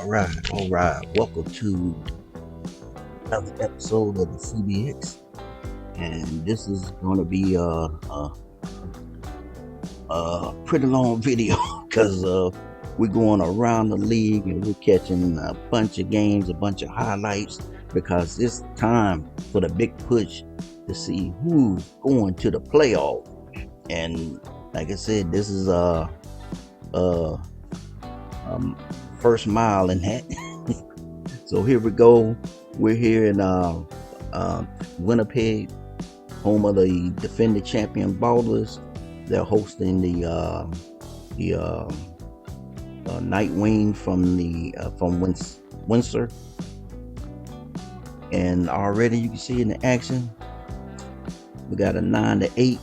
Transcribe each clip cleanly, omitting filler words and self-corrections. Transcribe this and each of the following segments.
All right. Welcome to another episode of the CBX, and this is going to be a pretty long video because we're going around the league and we're catching a bunch of games, a bunch of highlights, because it's time for the big push to see who's going to the playoff. And like I said, this is first mile in that. So here we go. We're here in Winnipeg, home of the defending champion Ballers. They're hosting the Nightwing from Windsor, and already you can see in the action. We got a 9-8.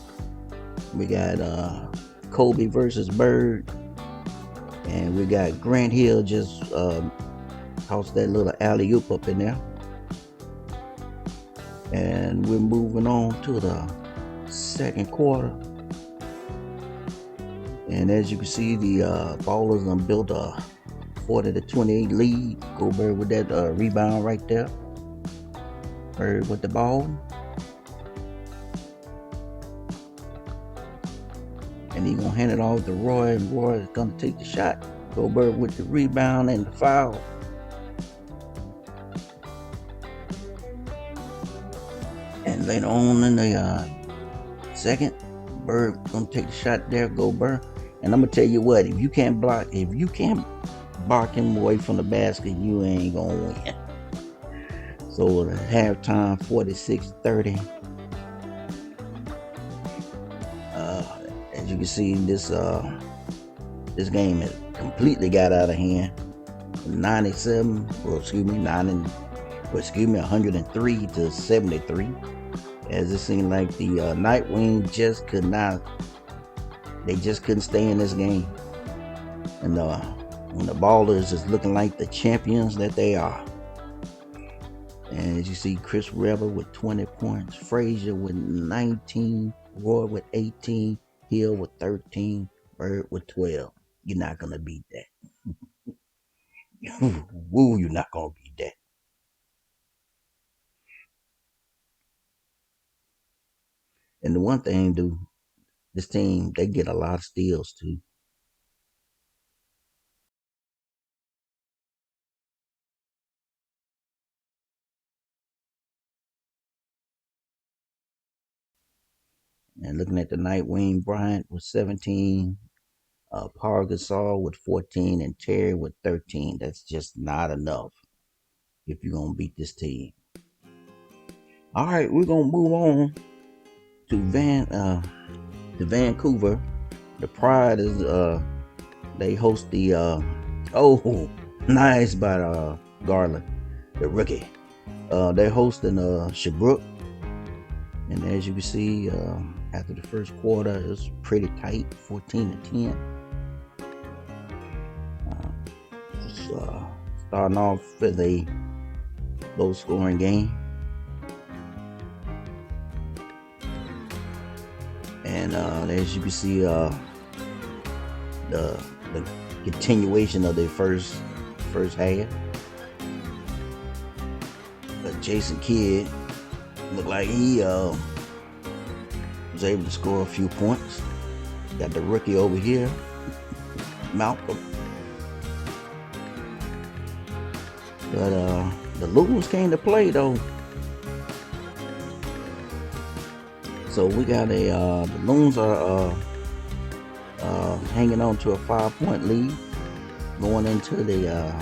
We got Kobe versus Bird. And we got Grant Hill just tossed that little alley-oop up in there. And we're moving on to the second quarter. And as you can see, the Ballers done built a 40-28 lead. Go Bird with that rebound right there. Bird with the ball. And he's going to hand it off to Roy, and Roy is going to take the shot. Go Bird with the rebound and the foul. And later on in the second, Bird going to take the shot there, Go Bird. And I'm going to tell you what, if you can't block him away from the basket, you ain't going to win. So at halftime, 46-30. As you can see, this game has completely got out of hand. 103 to 73. As it seemed like the Nightwing just couldn't stay in this game. And when the Ballers is looking like the champions that they are. And as you see, Chris Rebel with 20 points, Frazier with 19, Roy with 18, Hill with 13, Bird with 12. You're not going to beat that. Woo, you're not going to beat that. And the one thing, this team, they get a lot of steals too. And looking at the Nightwing, Bryant with 17, Paul Gasol with 14, and Terry with 13. That's just not enough if you're going to beat this team. All right, we're going to move on to Vancouver. The Pride is, they host the, nice by Garland, the rookie. They're hosting Sherbrooke. And as you can see, after the first quarter, it was pretty tight, 14-10. Starting off with a low-scoring game. And as you can see, the continuation of the first half. But Jason Kidd looked like he was able to score a few points. Got the rookie over here, Malcolm. But the Loons came to play though. So we got the Loons are hanging on to a 5-point lead going into the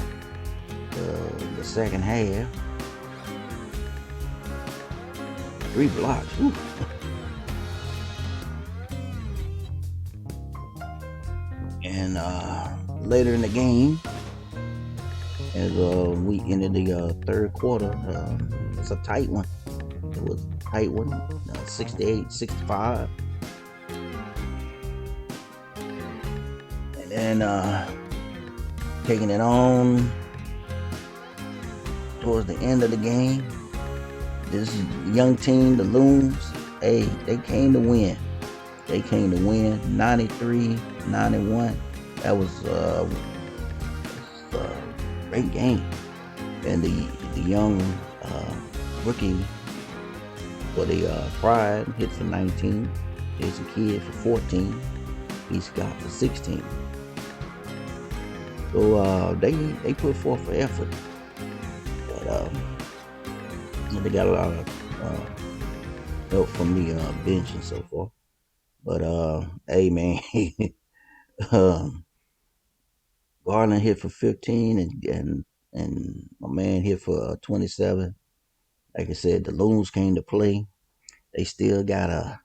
second half. 3 blocks. Whew. And later in the game, as we ended the third quarter, it's a tight one. It was a tight one, 68-65. And then taking it on towards the end of the game, this young team, the Loons, hey, they came to win. They came to win 93-91. That was Great game. And the young rookie for the Pride hit for 19. There's a kid for 14. He's got for 16. So they put forth an effort. But they got a lot of help from the bench and so forth. But hey man, Garland hit for 15 and my man hit for 27. Like I said, the Loons came to play. They still got a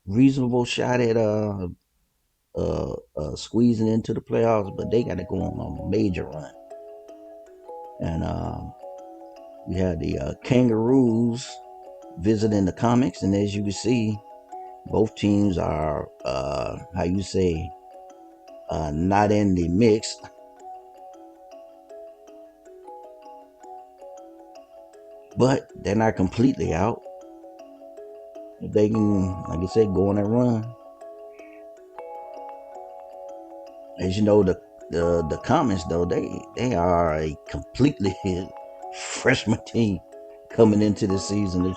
reasonable shot at squeezing into the playoffs, but they got to go on a major run. And we had the Kangaroos visiting the Comics, and as you can see, both teams are not in the mix. But they're not completely out. If they can, like I said, go on that run. As you know, the Comets though, they are a completely freshman team coming into the season.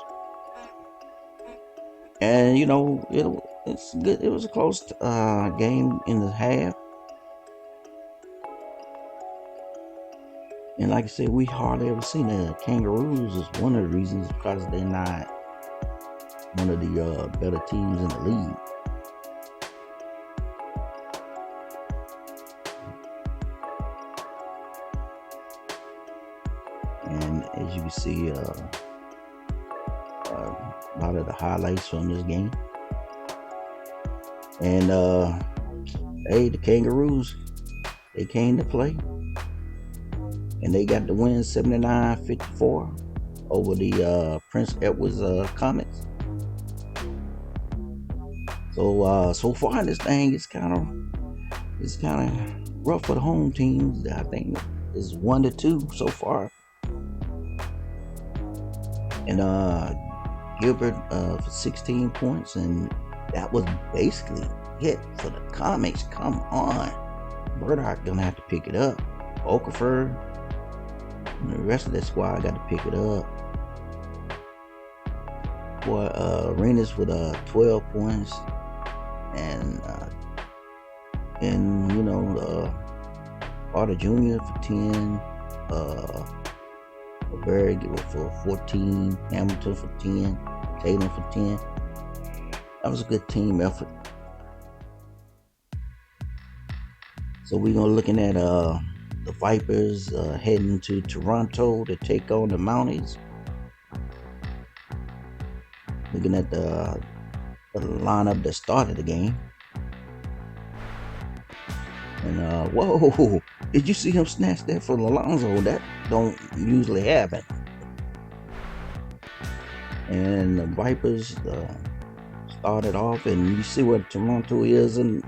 And you know, it's good. It was a close game in the half. And like I said, we hardly ever seen the Kangaroos. Is one of the reasons because they're not one of the better teams in the league. And as you can see, a lot of the highlights from this game. And hey, the Kangaroos, they came to play. And they got the win 79-54 over the Prince Edward's Comets. So far in this thing, it's kind of rough for the home teams. I think it's 1-2 so far. And Gilbert for 16 points, and that was basically it for the Comics. Come on, Murdoch gonna have to pick it up. Okafor and the rest of that squad got to pick it up. Boy, Arenas with 12 points, and you know, Carter Jr. for 10, Berg for 14, Hamilton for 10, Tatum for 10. That was a good team effort. So we're gonna looking at the Vipers heading to Toronto to take on the Mounties. Looking at the lineup that started the game. And whoa, did you see him snatch that from Alonzo? That don't usually happen. And the Vipers started off, and you see where Toronto is in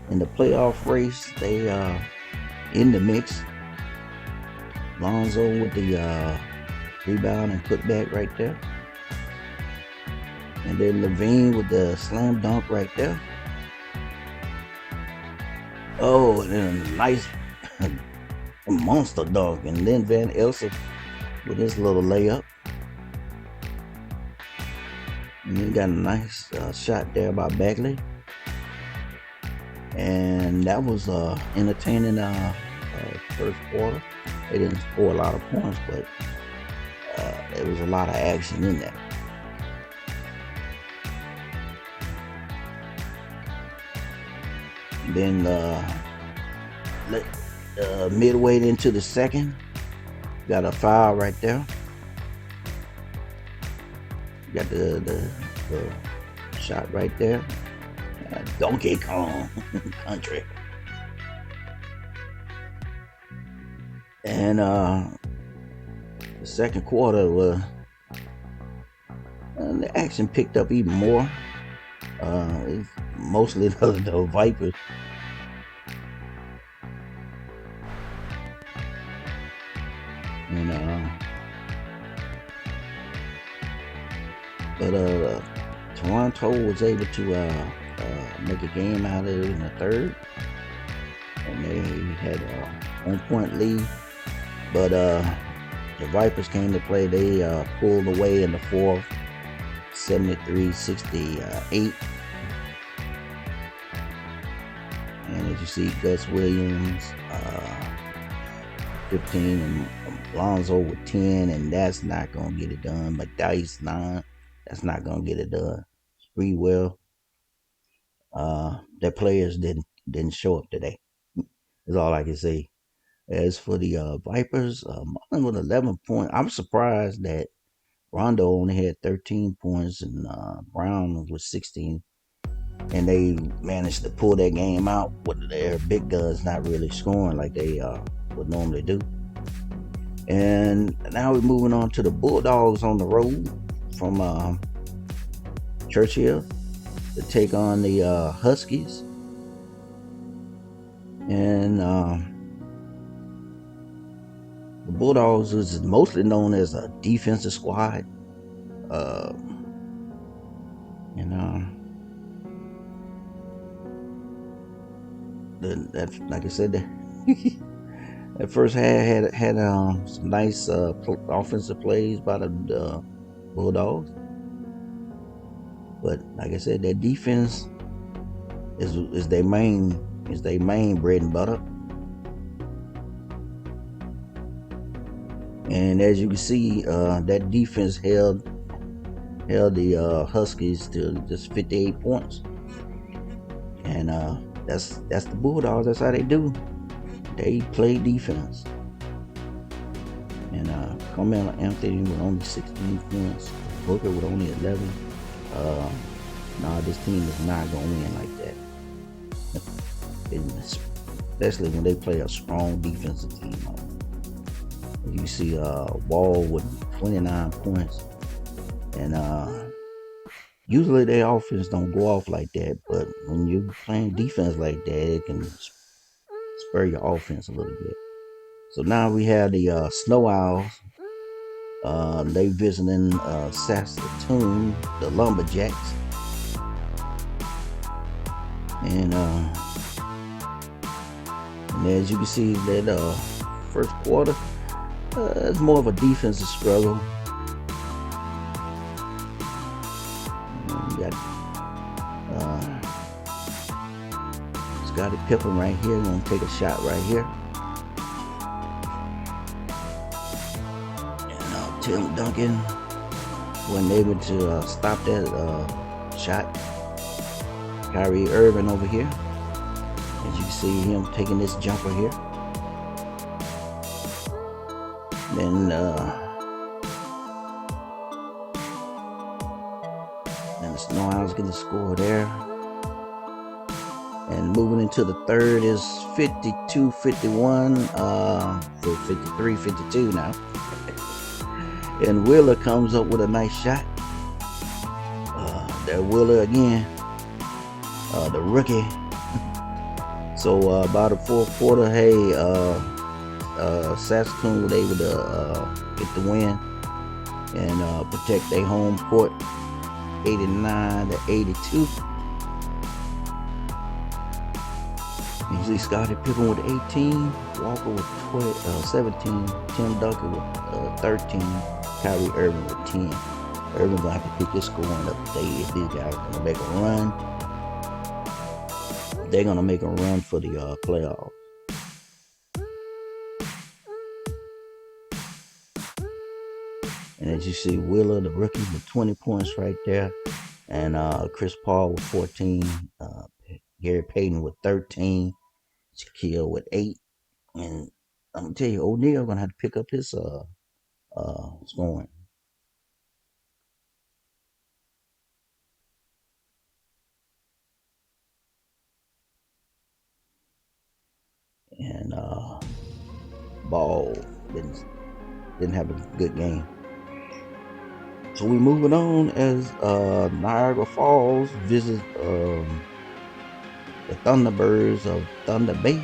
the playoff race. They in the mix. Alonzo with the rebound and putback right there. And then Levine with the slam dunk right there. Oh, and then a nice monster dunk. And then Van Elsen with his little layup. And then got a nice shot there by Bagley. And that was entertaining first quarter. They didn't score a lot of points, but there was a lot of action in there. Then midway into the second, got a foul right there. Got the shot right there. Donkey Kong country. And the second quarter was the action picked up even more. It's mostly the Vipers. And but Toronto was able to make a game out of it in the third, and they had a 1-point lead, but the Vipers came to play. They pulled away in the fourth, 73-68. And as you see, Gus Williams, 15, and Alonzo with 10, and that's not going to get it done. McDice, 9, that's not going to get it done. Sprewell, their players didn't show up today. That's all I can say. As for the Vipers, Mullen with 11 points. I'm surprised that Rondo only had 13 points and Brown was 16. And they managed to pull that game out with their big guns not really scoring like they would normally do. And now we're moving on to the Bulldogs on the road from Churchill to take on the Huskies. And the Bulldogs is mostly known as a defensive squad. That, like I said, that first half had some nice offensive plays by the Bulldogs, but like I said, their defense is their main bread and butter. And as you can see, that defense held the Huskies to just 58 points, and that's the Bulldogs. That's how they do. They play defense. And Carmelo Anthony with only 16 points, Booker with only 11. This team is not gonna win like that, especially when they play a strong defensive team. You see Wall with 29 points, and usually their offense don't go off like that, but when you're playing defense like that, it can spur your offense a little bit. So now we have the Snow Owls. They visiting Saskatoon, the Lumberjacks, and as you can see, that first quarter, it's more of a defensive struggle. We got Scottie Pippen right here. Gonna take a shot right here. And Tim Duncan wasn't able to stop that shot. Kyrie Irving over here. As you can see him taking this jumper here. Then the Snow Owls get the score there. And moving into the third is 52-51, 53-52 now. And Wheeler comes up with a nice shot. There Wheeler again, the rookie. So by the fourth quarter, Saskatoon was able to get the win and protect their home court, 89-82. You see Scottie Pippen with 18, Walker with 17, Tim Duncan with 13, Kyrie Irving with 10. Irving gonna have to pick his scoring up today if these guys are gonna make a run. They're gonna make a run for the playoffs. And as you see, Wheeler, the rookie, with 20 points right there, and Chris Paul with 14, Gary Payton with 13, Shaquille with 8, and I'm gonna tell you, O'Neal gonna have to pick up his scoring. And Ball didn't have a good game. So we're moving on as Niagara Falls visits the Thunderbirds of Thunder Bay.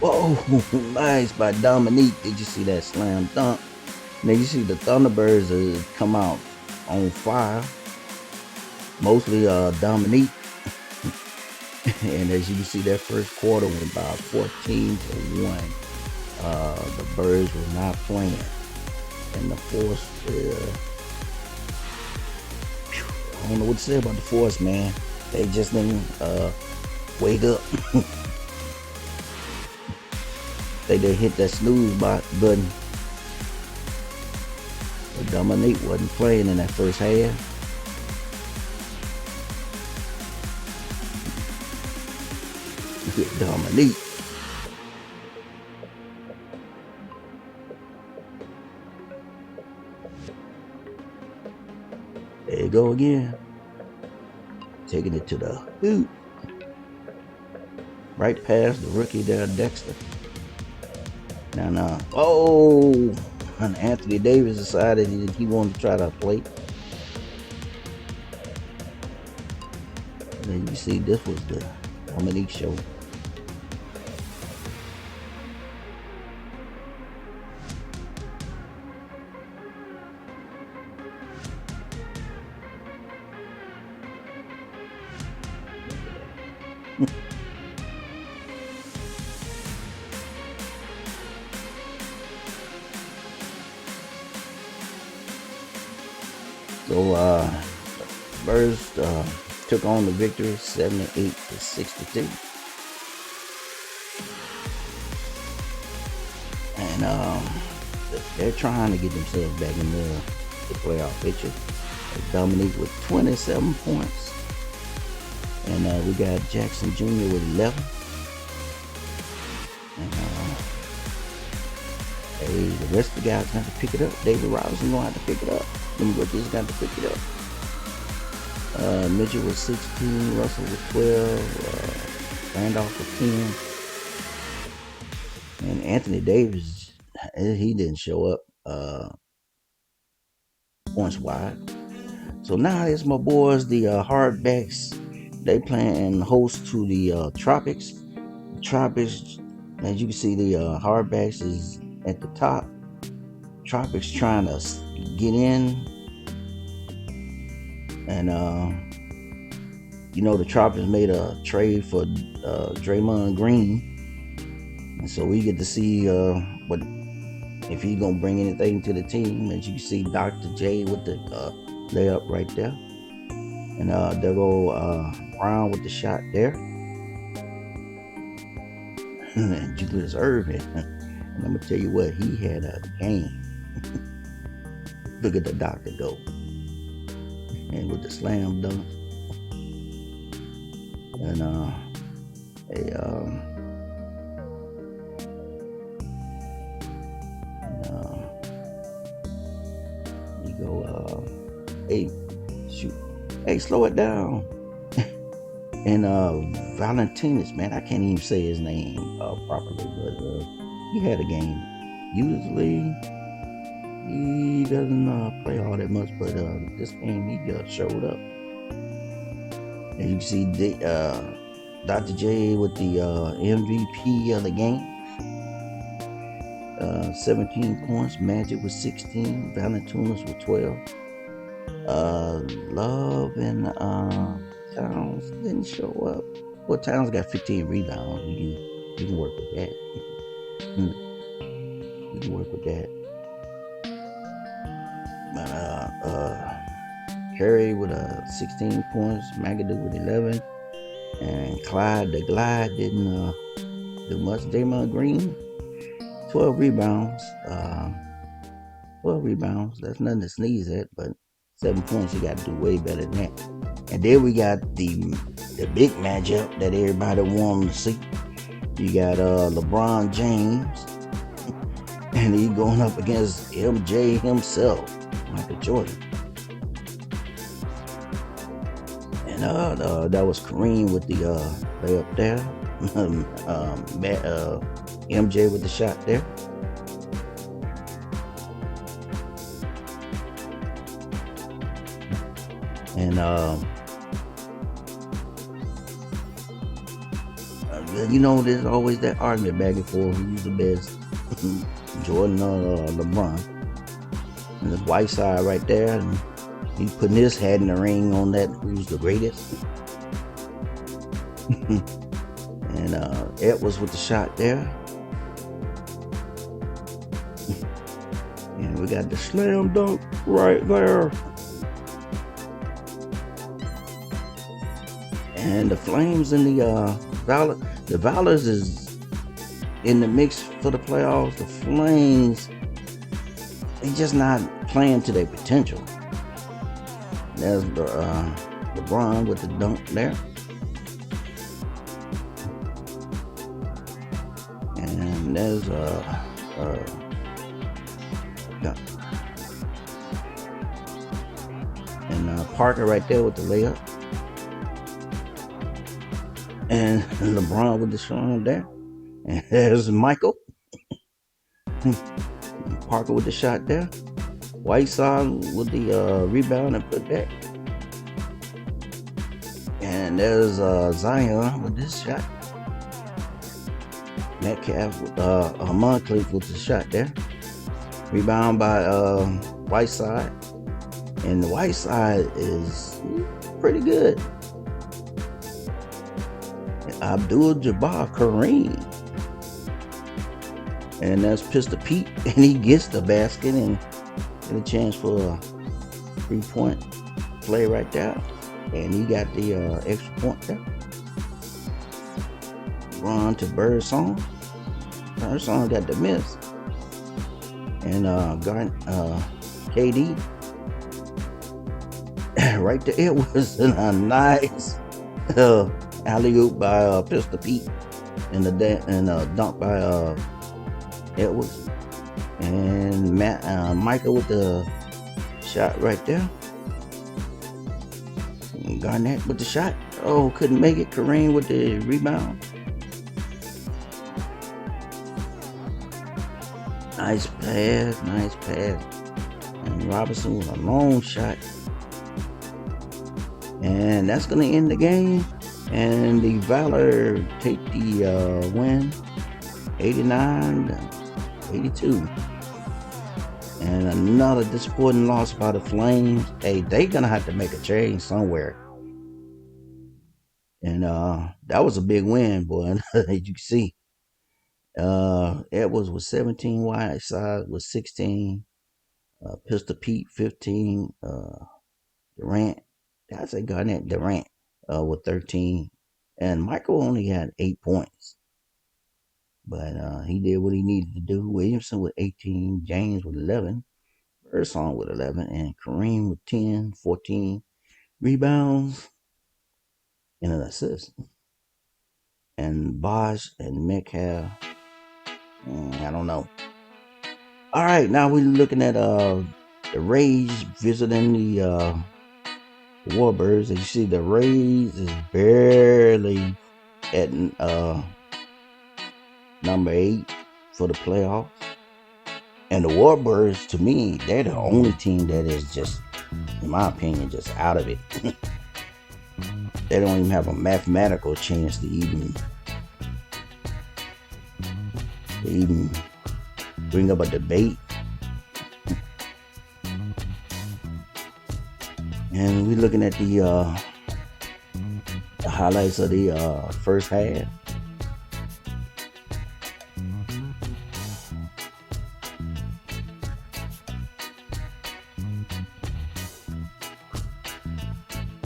Whoa, nice by Dominique. Did you see that slam dunk? Now you see the Thunderbirds come out on fire. Mostly Dominique. And as you can see, that first quarter went about 14-1. The Birds were not playing. And the Force, I don't know what to say about the Force, man. They just didn't wake up. They hit that snooze button. But Dominique wasn't playing in that first half. Dominique. There you go again. Taking it to the hoop. Right past the rookie there, Dexter. Now. Oh! And Anthony Davis decided he wanted to try to play. And you see, this was the Dominique show. So Birds took on the victory 78-62. And they're trying to get themselves back in the playoff picture. Dominique with 27 points. And we got Jackson Jr. with 11. And the rest of the guys got to pick it up. David Robinson gonna have to pick it up. Them rookies got to pick it up. Mitchell with 16, Russell with 12, Randolph with 10, and Anthony Davis, he didn't show up points wide. So now it's my boys, the Hardbacks. They playing host to the Tropics. Tropics, as you can see, the Hardbacks is at the top. Tropics trying to get in. And the Tropics made a trade for Draymond Green, and so we get to see what if he's gonna bring anything to the team. As you can see, Dr. J with the layup right there, and there go Brown with the shot there, and Julius Irving. And I'm gonna tell you what, he had a game. Look at the doctor go. And with the slam dunk, and you go, hey, slow it down. And Valentinus, man, I can't even say his name properly, but he had a game. Usually he doesn't play all that much, but this game he just showed up. And you can see Dr. J with the MVP of the game. 17 points. Magic with 16. Valentinus with 12. Love and Towns didn't show up. Well, Towns got 15 rebounds. You can work with that. You can work with that. Harry with 16 points, Magadoo with 11, and Clyde the Glide didn't do much. Draymond Green, 12 rebounds. 12 rebounds, that's nothing to sneeze at, but 7 points, you got to do way better than that. And then we got the big matchup that everybody wanted to see. You got LeBron James, and he's going up against MJ himself, Michael Jordan. And that was Kareem with the layup there. MJ with the shot there. And there's always that argument back and forth who's the best, Jordan or LeBron. And the white side right there, and he's putting his hat in the ring on that, who's the greatest. And Edwards with the shot there. And we got the slam dunk right there. And the Flames and the Valor. The Valors is in the mix for the playoffs. The Flames, they just not playing to their potential. There's LeBron with the dunk there. And there's and Parker right there with the layup. And LeBron with the shot there. And there's Michael. Parker with the shot there. Whiteside with the rebound and put back. And there's Zion with this shot. Metcalf with Moncrief with the shot there. Rebound by Whiteside. And the Whiteside is pretty good. Abdul-Jabbar Kareem. And that's Pistol Pete. And he gets the basket and get a chance for a 3-point play right there. And he got the extra point there. Run to Birdsong. Birdsong got the miss. And KD. Right there. It was a nice alley-oop by Pistol Pete. And dunk by Edwards. And Michael with the shot right there. And Garnett with the shot. Oh, couldn't make it. Kareem with the rebound. Nice pass. And Robinson with a long shot. And that's going to end the game. And the Valor take the win. 89-82. And another disappointing loss by the Flames. Hey, they're going to have to make a change somewhere. And that was a big win, boy. As you can see. Edwards was 17, Whiteside was 16, Pistol Pete 15, Durant, I say Garnett, Durant with 13, and Michael only had 8 points, but he did what he needed to do. Williamson with 18, James with 11, Birdsong with 11, and Kareem with 10, 14 rebounds and an assist. And Bosch and Metcalf, I don't know. All right, now we're looking at the Rays visiting the Warbirds. As you see, the Rays is barely at number 8 for the playoffs. And the Warbirds, to me, they're the only team that is just, in my opinion, just out of it. They don't even have a mathematical chance to even bring up a debate. And we're looking at the highlights of the first half.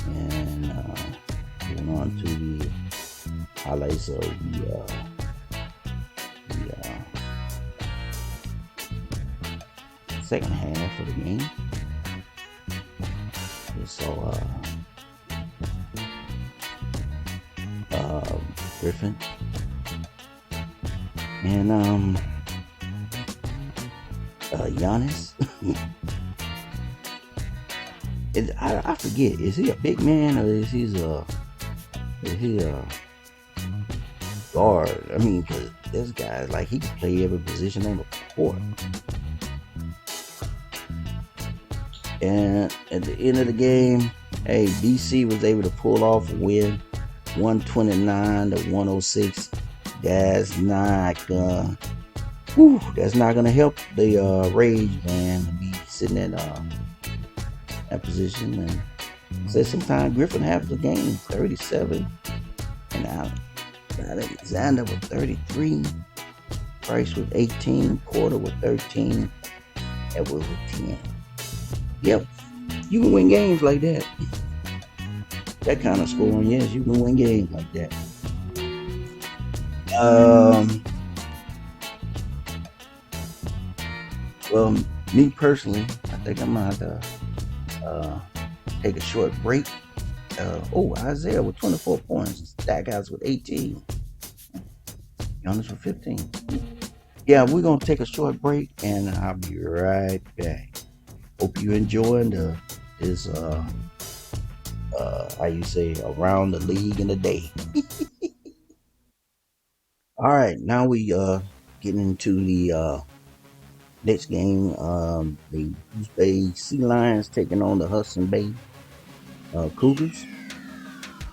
And going on to the highlights of the second half of the game. So Griffin and Giannis. I forget, is he a big man or is he a guard? I mean, because this guy, like, he can play every position on the court. And at the end of the game, hey, DC was able to pull off a win, 129-106. That's not gonna help the Rays, man, to be sitting in that position. And say sometimes Griffin has the game 37, And Alexander with 33. Price with 18. Porter with 13. Edwards with 10. Yep, you can win games like that. That kind of scoring, yes, you can win games like that. Well, me personally, I think I'm gonna have to take a short break. Isaiah with 24 points. That guy's with 18. Giannis with 15. Yeah, we're gonna take a short break, and I'll be right back. Hope you enjoying this how you say, around the league in a day. All right, now we getting into the next game. The Goose Bay Sea Lions taking on the Hudson Bay Cougars,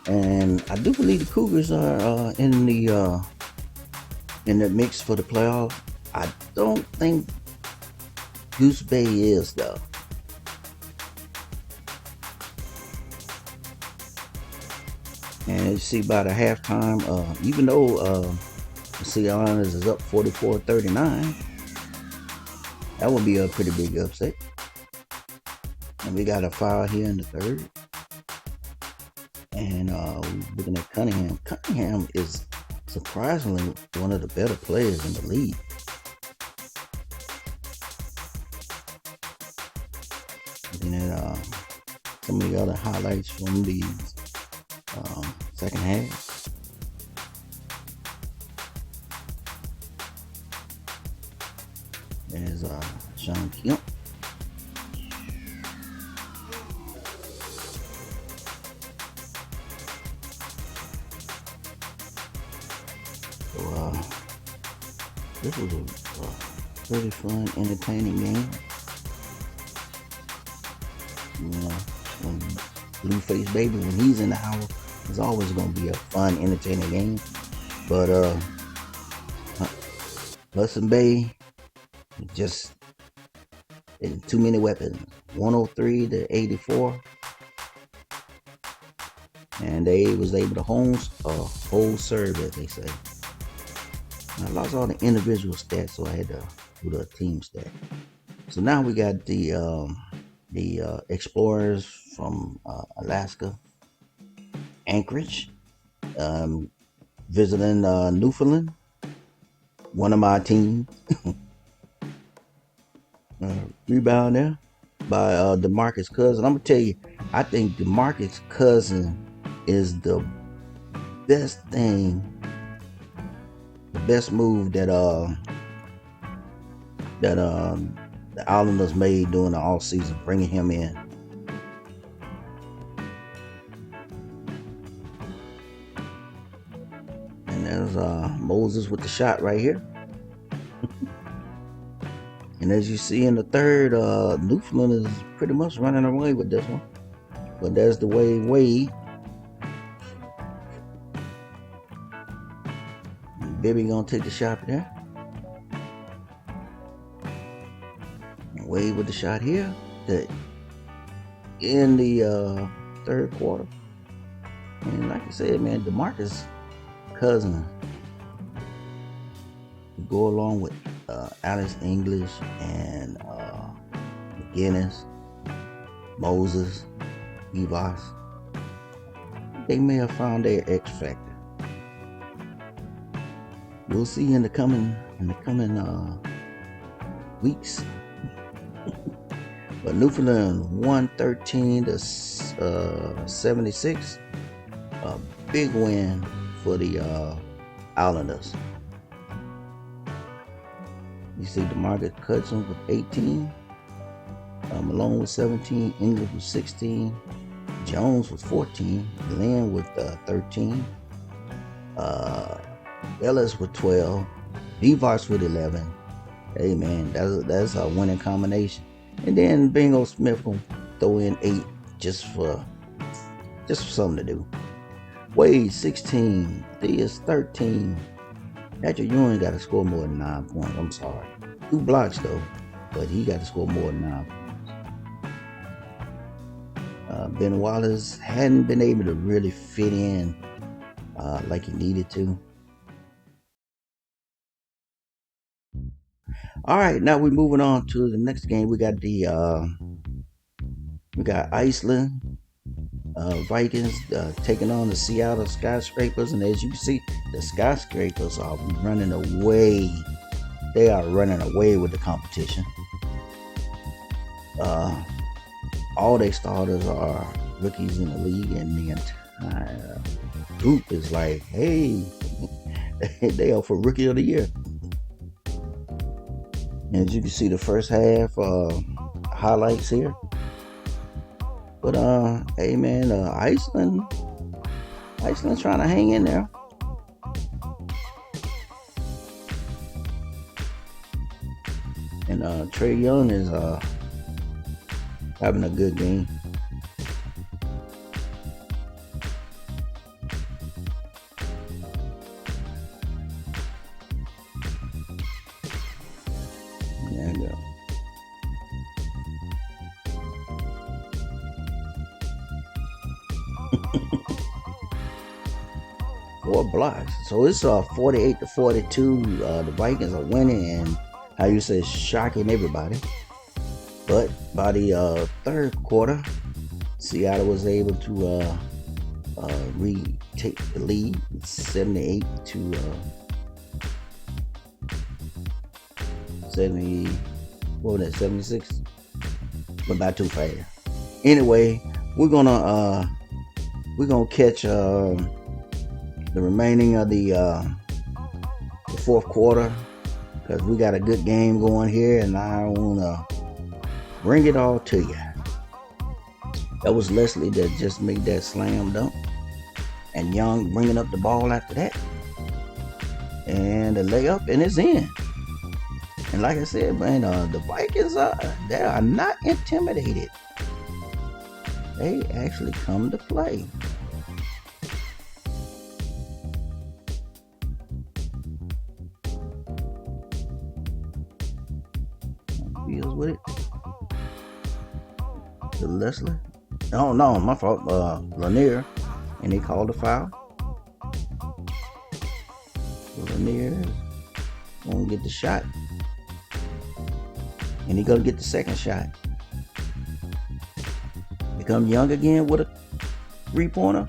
and I do believe the Cougars are in the mix for the playoffs. I don't think Goose Bay is though. And you see by the halftime, even though the Sea Lions is up 44-39, that would be a pretty big upset. And we got a foul here in the third. And looking at Cunningham. Cunningham is surprisingly one of the better players in the league. Looking at some of the other highlights from the second half. There's Sean Kemp. So this was a really fun, entertaining game. You know, when Blueface Baby, when he's in the house, it's always going to be a fun, entertaining game. But Hudson Bay just too many weapons. 103-84, and they was able to hold serve, as they say. I lost all the individual stats, so I had to do the team stat. So now we got the Explorers from Alaska, Anchorage, visiting Newfoundland, one of my teams. Rebound there by DeMarcus Cousins. I'm gonna tell you, I think DeMarcus Cousins is the best thing, the best move that the Islanders made during the off season, bringing him in. And there's Moses with the shot right here. And as you see in the third, Newfoundland is pretty much running away with this one. But there's the Wade. Bibby gonna take the shot there. Wade with the shot here. In the third quarter. And like I said, man, DeMarcus Cousins go along with Alex English and McGinnis, Moses, Evas. They may have found their X factor. We'll see in the coming weeks. But Newfoundland 113-76, a big win for the Islanders. You see DeMarcus Cousins with 18, Malone with 17, English with 16, Jones with 14, Glenn with 13, Ellis with 12, Devars with 11. Hey man, that's a winning combination. And then Bingo Smith will throw in 8 just for something to do. Wade 16, Theus 13. Patrick Ewing got to score more than 9 points. I'm sorry. 2 blocks though, but he got to score more than 9 points. Ben Wallace hadn't been able to really fit in like he needed to. All right, now we're moving on to the next game. We got Iceland Vikings taking on the Seattle Skyscrapers, and as you can see, the Skyscrapers are running away. They are running away with the competition. All their starters are rookies in the league, and the entire group is like, hey, they are for Rookie of the Year. And as you can see, the first half highlights here. But hey man, Iceland's trying to hang in there. And Trae Young is having a good game. There you go. 4 blocks. So it's 48-42. The Vikings are winning, and how you say, shocking everybody. But by the third quarter, Seattle was able to retake the lead, 78 to 70. What was that? 76. But not too fast. Anyway, we're gonna catch the remaining of the fourth quarter, because we got a good game going here, and I want to bring it all to you. That was Leslie that just made that slam dunk, and Young bringing up the ball after that, and the layup, and it's in. And like I said, man, the Vikings they are not intimidated. They actually come to play. Deals with it. To Leslie. Oh no, my fault. Lanier, and they called a foul. Lanier gonna get the shot, and he gonna get the second shot. Become Young again with a 3-pointer.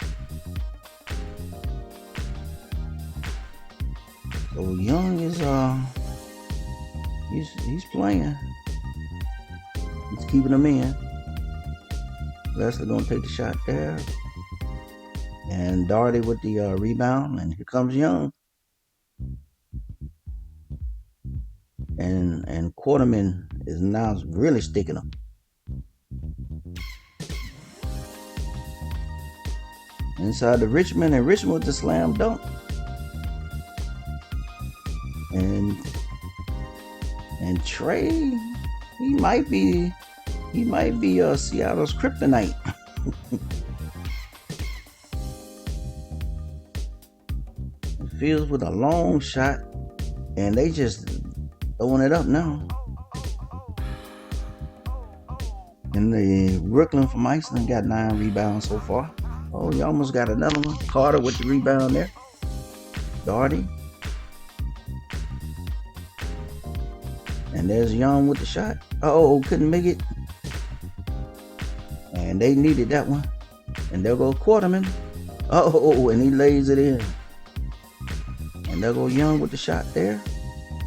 So Young is he's playing. He's keeping them in. Leslie gonna take the shot there, and Darty with the rebound, and here comes Young. And Quarterman is now really sticking them. Inside to Richmond, and Richmond with the slam dunk. And Trae, he might be Seattle's kryptonite. Fields with a long shot, and they just throwing it up now. And the Brooklyn from Iceland got 9 rebounds so far. Oh, you almost got another one. Carter with the rebound there. Darty. And there's Young with the shot. Oh, couldn't make it. And they needed that one. And there go Quarterman. Oh, and he lays it in. And there go Young with the shot there.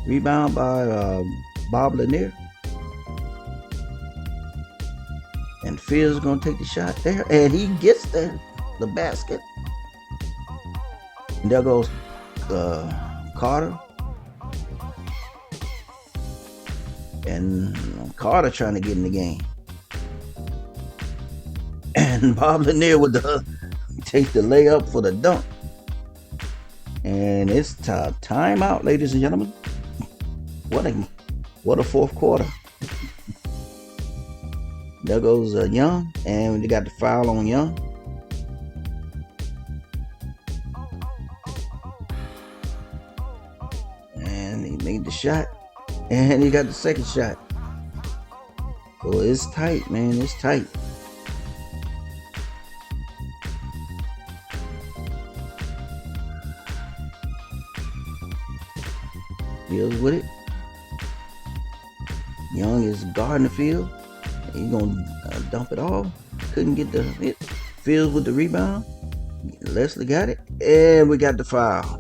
Rebound by Bob Lanier. And Fields gonna take the shot there, and he gets the basket. And there goes Carter. And Carter trying to get in the game. And Bob Lanier with take the layup for the dunk. And it's timeout, ladies and gentlemen. What a fourth quarter. There goes Young, and they got the foul on Young. And he made the shot, and he got the second shot. So it's tight, man. It's tight. Fields with it. Young is guarding the field. He's gonna dump it off. Couldn't get the hit. Fields with the rebound. Leslie got it, and we got the foul.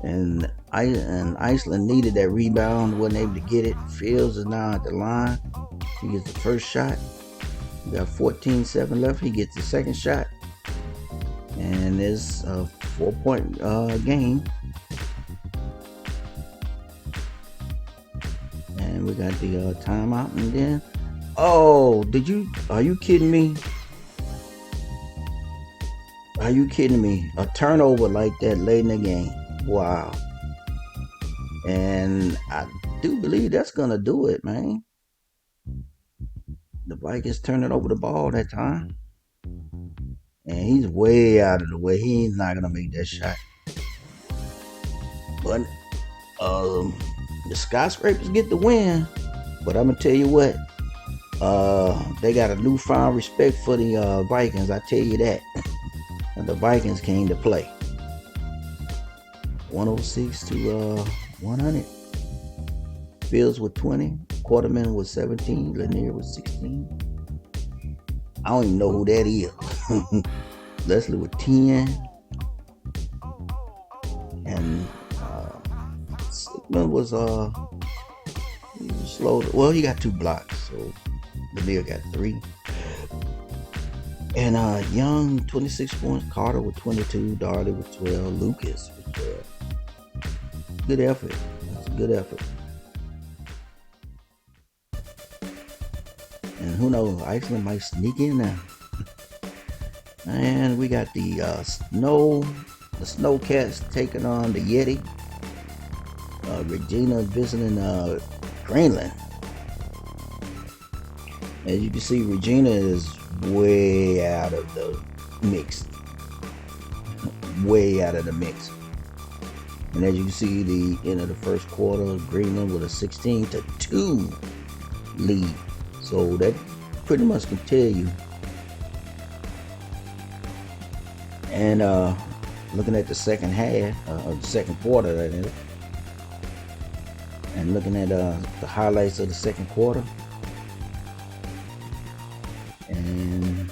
And Iceland needed that rebound, wasn't able to get it. Fields is now at the line. He gets the first shot. We got 14-7 left. He gets the second shot. And it's a 4-point game. And we got the timeout. And then, are you kidding me? Are you kidding me? A turnover like that late in the game. Wow. And I do believe that's going to do it, man. The Vikings turning over the ball that time. And he's way out of the way. He's not going to make that shot. But the skyscrapers get the win. But I'm going to tell you what. They got a newfound respect for the Vikings. I tell you that. And the Vikings came to play. 106 to 100. Fields with 20. Quarterman with 17. Lanier with 16. I don't even know who that is. Leslie with 10. And Sigmund was slow. Well, he got 2 blocks, so Lanier got 3. And Young 26 points. Carter with 22. Darley with 12. Lucas with 12. Good effort. That's a good effort. And who knows, Iceland might sneak in now. And we got the Snowcats taking on the Yeti. Regina visiting Greenland. As you can see, Regina is way out of the mix. Way out of the mix. And as you can see, the end of the first quarter, Greenland with a 16-2 lead. So that pretty much can tell you. And looking at the second half, the second quarter, that is, and looking at the highlights of the second quarter, and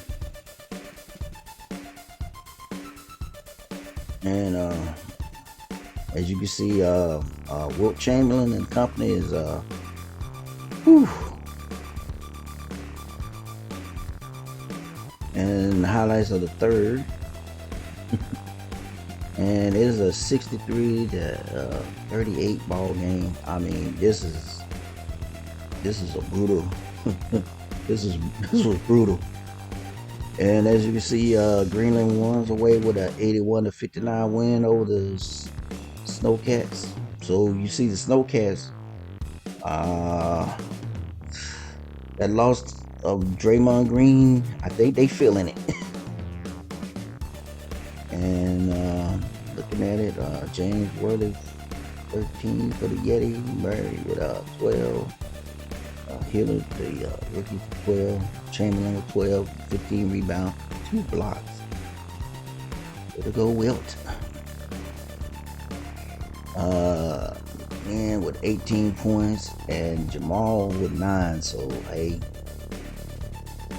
as you can see, Wilt Chamberlain and company is and the highlights of the third. And it is a 63-38 ball game. I mean, this is a brutal. this was brutal. And as you can see, Greenland won away with an 81-59 win over the Snowcats. So you see the Snowcats that lost of Draymond Green, I think they feeling it. And looking at it, James Worthy 13 for the Yeti, Murray with 12, Hiller the rookie for 12, Chamberlain with 12, 15 rebounds, 2 blocks. Way to go, Wilt. Man with 18 points and Jamal with 9. So hey,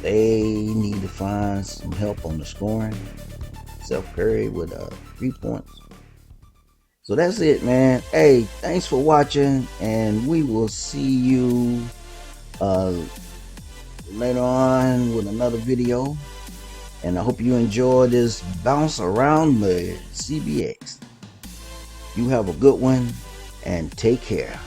they need to find some help on the scoring. Seth Curry with 3 points. So that's it, man. Hey, thanks for watching, and we will see you later on with another video. And I hope you enjoy this bounce around the CBX. You have a good one, and take care.